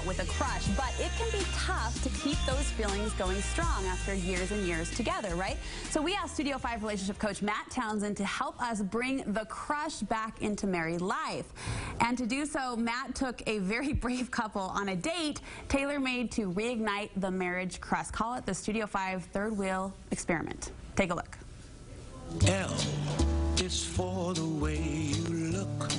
out with a crush, but it can be tough to keep those feelings going strong after years and years together, right? So we asked Studio 5 relationship coach Matt Townsend to help us bring the crush back into married life. And to do so, Matt took a very brave couple on a date tailor-made to reignite the marriage crush. Call it the Studio 5 third wheel experiment. Take a look. L is for the way you look.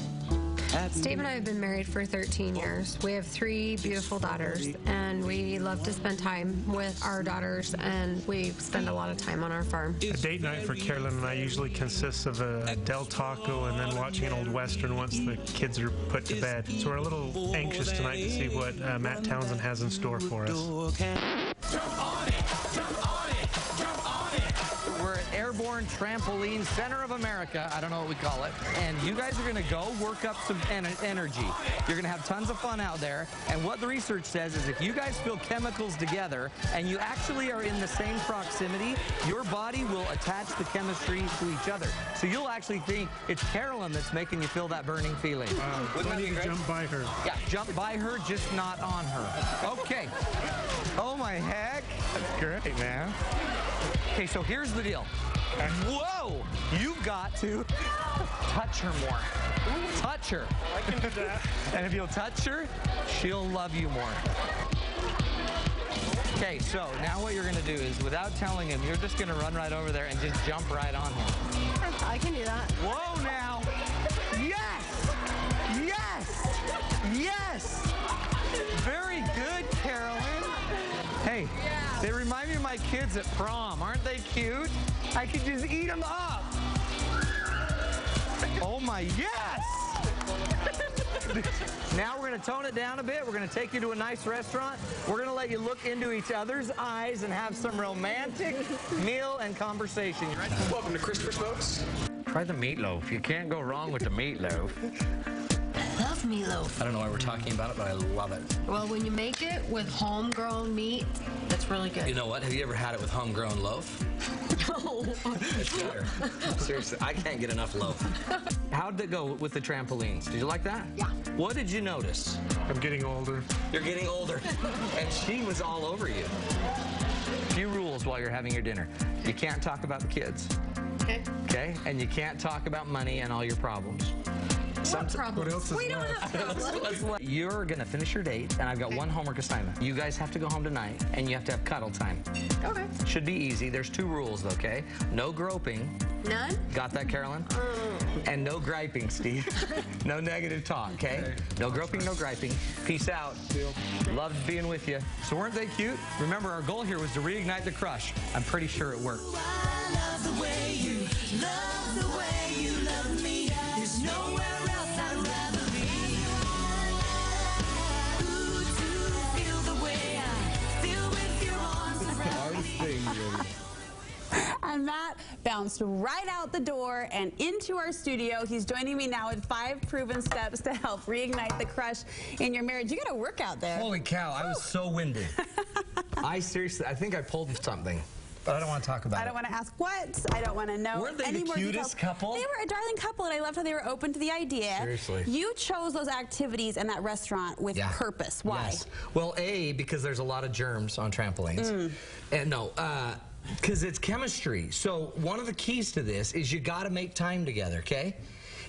Steve and I have been married for 13 years. We have 3 beautiful daughters, and we love to spend time with our daughters, and we spend a lot of time on our farm. A date night for Carolyn and I usually consists of a Del Taco and then watching an old Western once the kids are put to bed. So we're a little anxious tonight to see what Matt Townsend has in store for us. Jump on it, jump on it, jump on it. We're at Airborne Trampoline Center of America. I don't know what we call it. And you guys are going to go work up some energy. You're going to have tons of fun out there. And what the research says is if you guys feel chemicals together and you actually are in the same proximity, your body will attach the chemistry to each other. So you'll actually think it's Carolyn that's making you feel that burning feeling. Why do you jump by her? Yeah, jump by her, just not on her. Okay. Oh my heck. That's great, man. Okay, so here's the deal. Whoa! You've got to touch her more. Touch her. I can do that. And if you'll touch her, she'll love you more. Okay, so now what you're going to do is, without telling him, you're just going to run right over there and just jump right on him. I can do that. Whoa, now. Yes! Yes! Yes! Very good, Carolyn. Hey, they remind me of my kids at prom. Aren't they cute? I could just eat them up. Oh my, yes! Now we're going to tone it down a bit. We're going to take you to a nice restaurant. We're going to let you look into each other's eyes and have some romantic meal and conversation. You ready? Welcome to Christopher's, folks. Try the meatloaf. You can't go wrong with the meatloaf. I love meatloaf. I don't know why we're talking about it, but I love it. Well, when you make it with homegrown meat, that's really good. You know what? Have you ever had it with homegrown loaf? No. It's better. Seriously, I can't get enough loaf. How did it go with the trampolines? Did you like that? Yeah. What did you notice? I'm getting older. You're getting older. And she was all over you. Few rules while you're having your dinner. You can't talk about the kids. Okay. Okay? And you can't talk about money and all your problems. What problems? We don't have problems. You're going to finish your date, and I've got one homework assignment. You guys have to go home tonight, and you have to have cuddle time. Okay. Should be easy. There's 2 rules, okay? No groping. None? Got that, Carolyn? And no griping, Steve. No negative talk, okay? No groping, no griping. Peace out. Loved being with you. So weren't they cute? Remember, our goal here was to reignite the crush. I'm pretty sure it worked. I love the way you love the way you love me. There's nowhere else I'd rather be. Ooh, to feel the way I feel with your arms around me. And Matt bounced right out the door and into our studio. He's joining me now with 5 proven steps to help reignite the crush in your marriage. You got to work out there. Holy cow, I was so winded. I think I pulled something. But I don't want to talk about it. I don't want to ask what. I don't want to know. Weren't they any the more cutest details. couple? They were a darling couple, and I loved how they were open to the idea. Seriously. You chose those activities in that restaurant with purpose. Why? Yes. Well, A, because there's a lot of germs on trampolines. And no, because it's chemistry. So one of the keys to this is you got to make time together, okay?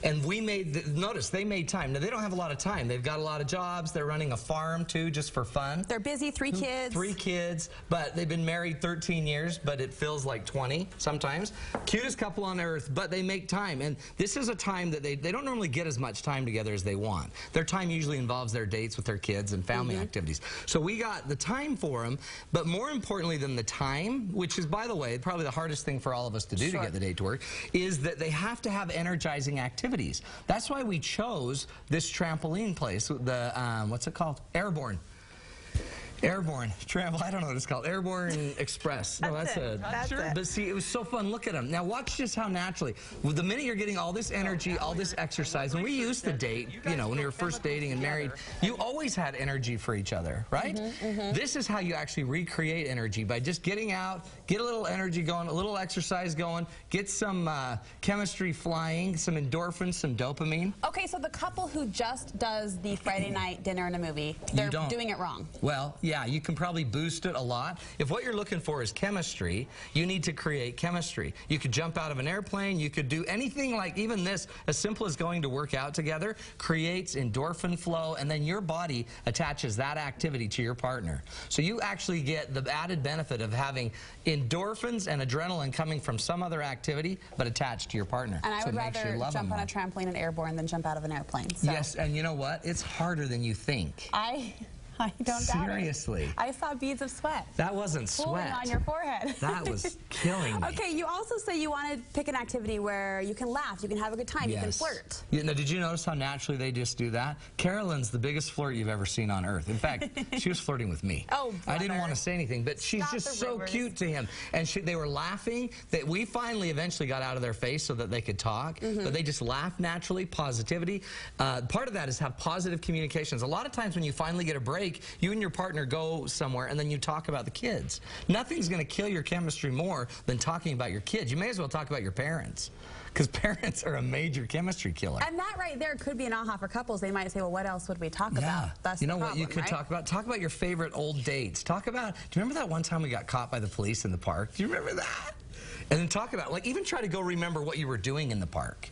And we made, notice, they made time. Now, they don't have a lot of time. They've got a lot of jobs. They're running a farm, too, just for fun. They're busy, 3 kids. 3 kids, but they've been married 13 years, but it feels like 20 sometimes. Cutest couple on earth, but they make time. And this is a time that they don't normally get as much time together as they want. Their time usually involves their dates with their kids and family activities. So we got the time for them, but more importantly than the time, which is, by the way, probably the hardest thing for all of us to do to get the date to work, is that they have to have energizing activities. That's why we chose this trampoline place, the, what's it called? Airborne. Airborne travel. I don't know what it's called. Airborne Express. No, that's it. But see, it was so fun. Look at them. Now watch just how naturally. The minute you're getting all this energy, all this exercise, when we used to date, you know, when you were first dating and married, you always had energy for each other, right? This is how you actually recreate energy, by just getting out, get a little energy going, a little exercise going, get some chemistry flying, some endorphins, some dopamine. Okay, so the couple who just does the Friday night dinner and a movie, they're doing it wrong. Well, yeah, you can probably boost it a lot. If what you're looking for is chemistry, you need to create chemistry. You could jump out of an airplane, you could do anything, like even this, as simple as going to work out together, creates endorphin flow, and then your body attaches that activity to your partner. So you actually get the added benefit of having endorphins and adrenaline coming from some other activity, but attached to your partner. And I would rather jump on a trampoline and airborne than jump out of an airplane. So. Yes, and you know what? It's harder than you think. I don't doubt it. Seriously. I saw beads of sweat. That wasn't sweat. On your forehead. That was killing me. Okay, you also say you want to pick an activity where you can laugh, you can have a good time, you can flirt. Yeah, now, did you notice how naturally they just do that? Carolyn's the biggest flirt you've ever seen on earth. In fact, she was flirting with me. Oh, I didn't want to say anything, but she's just so cute to him. And they were laughing. That we finally eventually got out of their face so that they could talk, but they just laughed naturally, positivity. Part of that is have positive communications. A lot of times when you finally get a break, you and your partner go somewhere and then you talk about the kids. Nothing's going to kill your chemistry more than talking about your kids. You may as well talk about your parents, because parents are a major chemistry killer. And that right there could be an aha for couples. They might say, well, what else would we talk about? That's you know the problem, what you could right? talk about? Talk about your favorite old dates. Talk about, do you remember that one time we got caught by the police in the park? Do you remember that? And then talk about, like, even try to go remember what you were doing in the park.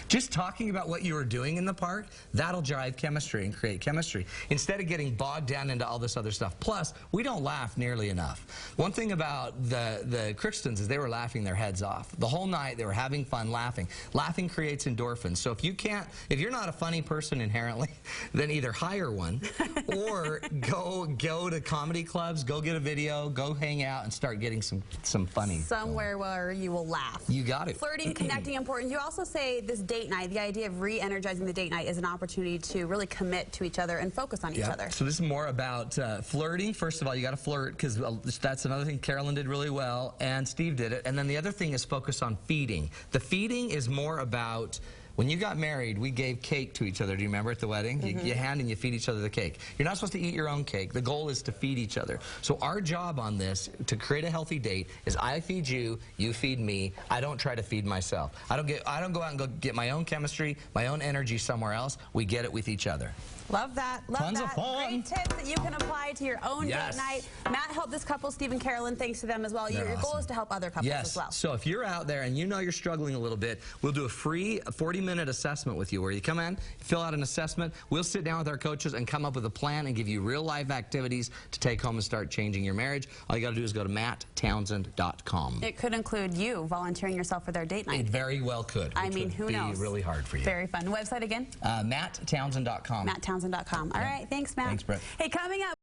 Just talking about what you were doing in the park, that'll drive chemistry and create chemistry, instead of getting bogged down into all this other stuff. Plus, we don't laugh nearly enough. One thing about the Crichtons is they were laughing their heads off. The whole night they were having fun laughing. Laughing creates endorphins. So if you're not a funny person inherently, then either hire one or go to comedy clubs, go get a video, go hang out and start getting some funny. Somewhere where you will laugh. You got it. Flirting, connecting, important. You also say this date night, the idea of re-energizing the date night is an opportunity to really commit to each other and focus on each other. So this is more about flirting. First of all, you got to flirt, because that's another thing Carolyn did really well, and Steve did it. And then the other thing is focus on feeding. The feeding is more about, when you got married, we gave cake to each other. Do you remember at the wedding? You hand and you feed each other the cake. You're not supposed to eat your own cake. The goal is to feed each other. So our job on this, to create a healthy date, is I feed you, you feed me. I don't try to feed myself. I don't go out and go get my own chemistry, my own energy somewhere else. We get it with each other. Love that. Love Tons that. of fun. Great tips that you can apply to your own date night. Matt helped this couple, Steve and Carolyn. Thanks to them as well. Your goal is to help other couples as well. So if you're out there and you know you're struggling a little bit, we'll do a free 40-minute assessment with you, where you come in, fill out an assessment. We'll sit down with our coaches and come up with a plan and give you real-life activities to take home and start changing your marriage. All you got to do is go to matttownsend.com. It could include you volunteering yourself for their date night. It very well could. I mean, who knows? It would be really hard for you. Very fun. Website again? matttownsend.com. matttownsend.com. All right. Thanks, Matt. Thanks, Brett. Hey, coming up.